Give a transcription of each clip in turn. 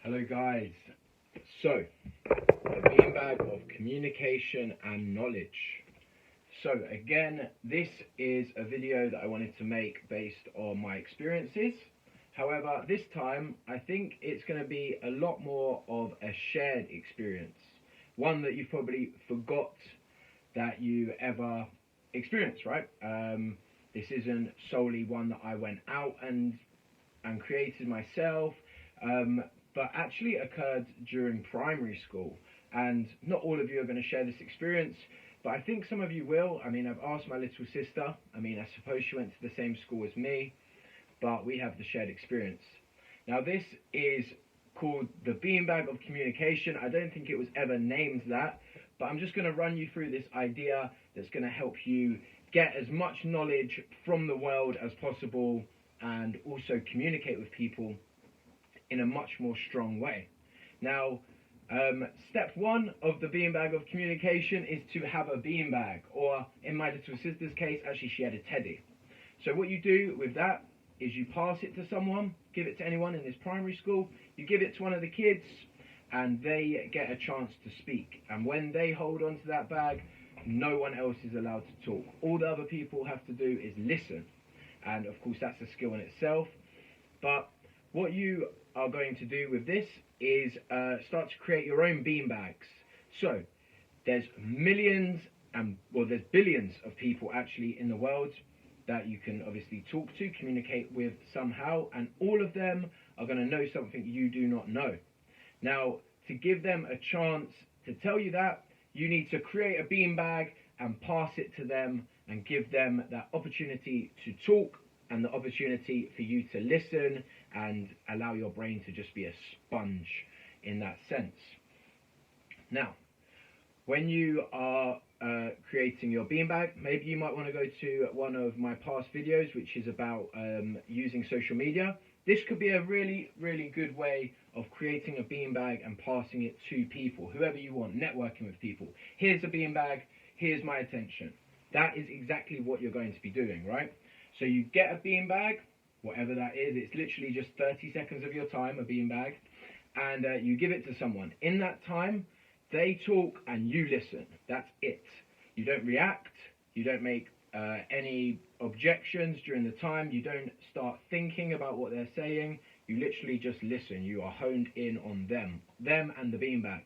Hello guys. So, the beanbag of communication and knowledge. So again, this is a video that I wanted to make based on my experiences. However, this time I think it's going to be a lot more of a shared experience. One that you probably forgot that you ever experienced, right? This isn't solely one that I went out and created myself. But actually occurred during primary school, and not all of you are going to share this experience, but I think some of you will. I mean, I've asked my little sister. I suppose she went to the same school as me, but we have the shared experience. Now this is called the beanbag of communication. I don't think it was ever named that, but I'm just going to run you through this idea that's going to help you get as much knowledge from the world as possible and also communicate with people in a much more strong way. Now, step one of the beanbag of communication is to have a beanbag, or in my little sister's case, actually she had a teddy. So what you do with that is you pass it to someone, give it to anyone in this primary school, you give it to one of the kids, and they get a chance to speak. And when they hold on to that bag, no one else is allowed to talk. All the other people have to do is listen. And of course that's a skill in itself. But what you are going to do with this is start to create your own beanbags. So there's millions there's billions of people actually in the world that you can obviously talk to, communicate with somehow, and all of them are going to know something you do not know. Now, to give them a chance to tell you that, you need to create a beanbag and pass it to them and give them that opportunity to talk and the opportunity for you to listen and allow your brain to just be a sponge in that sense. Now, when you are creating your beanbag, maybe you might want to go to one of my past videos, which is about using social media. This could be a really, really good way of creating a beanbag and passing it to people, whoever you want, networking with people. Here's a beanbag, here's my attention. That is exactly what you're going to be doing, right? So you get a beanbag, whatever that is, it's literally just 30 seconds of your time, a beanbag, and you give it to someone. In that time, they talk and you listen. That's it. You don't react, you don't make any objections during the time, you don't start thinking about what they're saying, you literally just listen. You are honed in on them and the beanbag.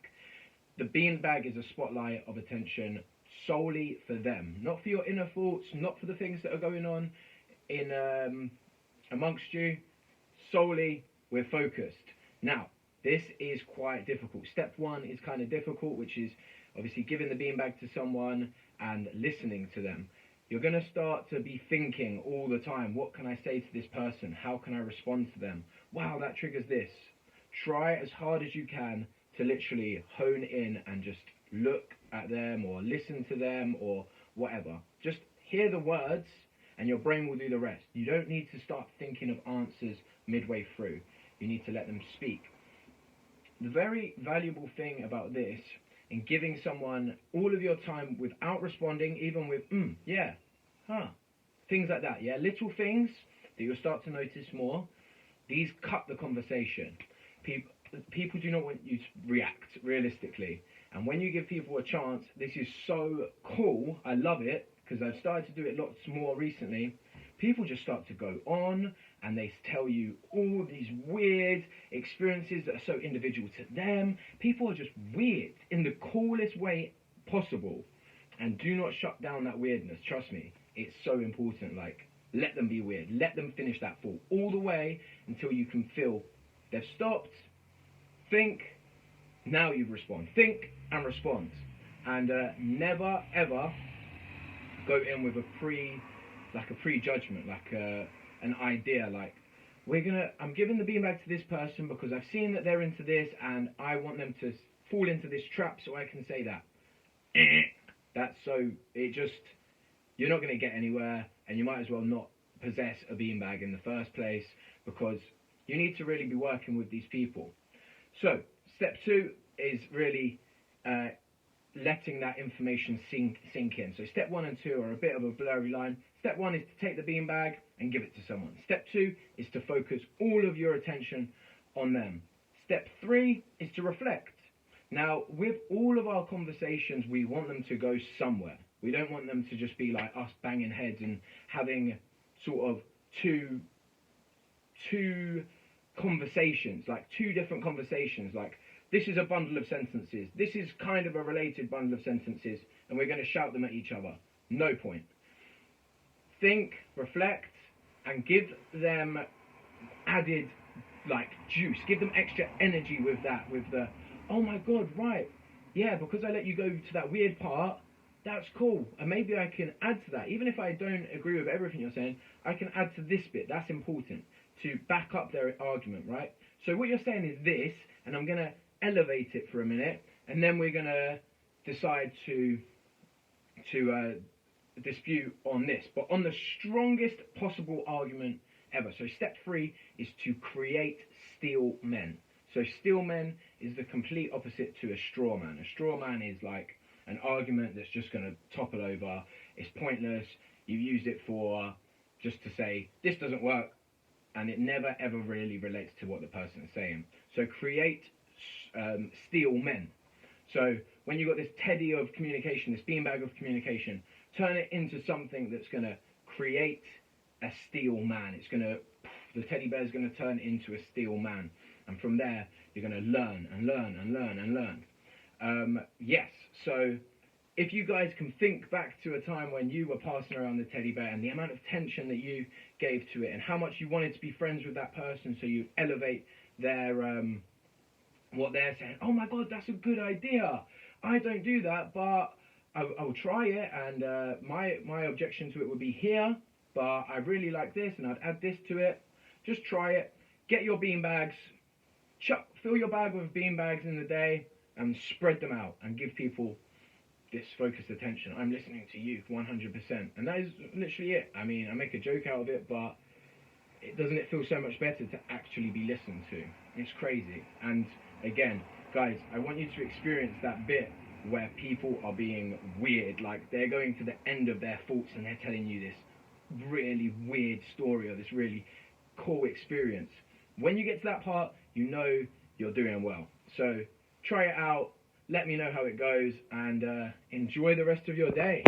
The beanbag is a spotlight of attention solely for them, not for your inner thoughts, not for the things that are going on in amongst you. Solely we're focused. Now this is quite difficult. Step one is kind of difficult, which is obviously giving the beanbag to someone and listening to them. You're going to start to be thinking all the time, what can I say to this person? How can I respond to them? Wow, that triggers this. Try as hard as you can to literally hone in and just look at them or listen to them or whatever. Just hear the words and your brain will do the rest. You don't need to start thinking of answers midway through. You need to let them speak. The very valuable thing about this, in giving someone all of your time without responding, even with, yeah, huh, things like that, yeah, little things that you'll start to notice more, these cut the conversation. People do not want you to react, realistically. And when you give people a chance, this is so cool, I love it, because I've started to do it lots more recently. People just start to go on and they tell you all these weird experiences that are so individual to them. People are just weird in the coolest way possible. And do not shut down that weirdness, trust me. It's so important. Like, let them be weird. Let them finish that thought all the way until you can feel they've stopped. Think, now you respond. Think and respond. And never ever go in with a prejudgment, like an idea, like I'm giving the beanbag to this person because I've seen that they're into this and I want them to fall into this trap so I can say that. You're not going to get anywhere, and you might as well not possess a beanbag in the first place, because you need to really be working with these people. So step two is really letting that information sink in. So step one and two are a bit of a blurry line. Step one is to take the beanbag and give it to someone. Step two is to focus all of your attention on them. Step 3 is to reflect. Now, with all of our conversations, we want them to go somewhere. We don't want them to just be like us banging heads and having sort of two conversations, like two different conversations. Like, this is a bundle of sentences. This is kind of a related bundle of sentences, and we're going to shout them at each other. No point. Think, reflect, and give them added, like, juice. Give them extra energy with that, with the, oh my God, right. Yeah, because I let you go to that weird part, that's cool. And maybe I can add to that. Even if I don't agree with everything you're saying, I can add to this bit. That's important to back up their argument, right? So what you're saying is this, and I'm going to elevate it for a minute, and then we're going to decide to dispute on this, but on the strongest possible argument ever. So step 3 is to create steel men. So steel men is the complete opposite to a straw man. A straw man is like an argument that's just going to topple over. It's pointless. You use it for just to say this doesn't work, and it never ever really relates to what the person is saying. So create steel men. So when you've got this teddy of communication, this beanbag of communication, turn it into something that's going to create a steel man. It's going to, the teddy bear is going to turn into a steel man. And from there, you're going to learn and learn and learn and learn. Yes, so if you guys can think back to a time when you were passing around the teddy bear and the amount of tension that you gave to it and how much you wanted to be friends with that person, so you elevate their, what they're saying. Oh my God, that's a good idea. I don't do that, but I'll try it, and my objection to it would be here, but I really like this, and I'd add this to it. Just try it. Get your beanbags. Fill your bag with beanbags in the day, and spread them out, and give people this focused attention. I'm listening to you 100%, and that is literally it. I mean, I make a joke out of it, but doesn't it feel so much better to actually be listened to? It's crazy. And again, guys, I want you to experience that bit where people are being weird, like they're going to the end of their thoughts and they're telling you this really weird story or this really cool experience. When you get to that part, you know you're doing well. So try it out, let me know how it goes, and enjoy the rest of your day.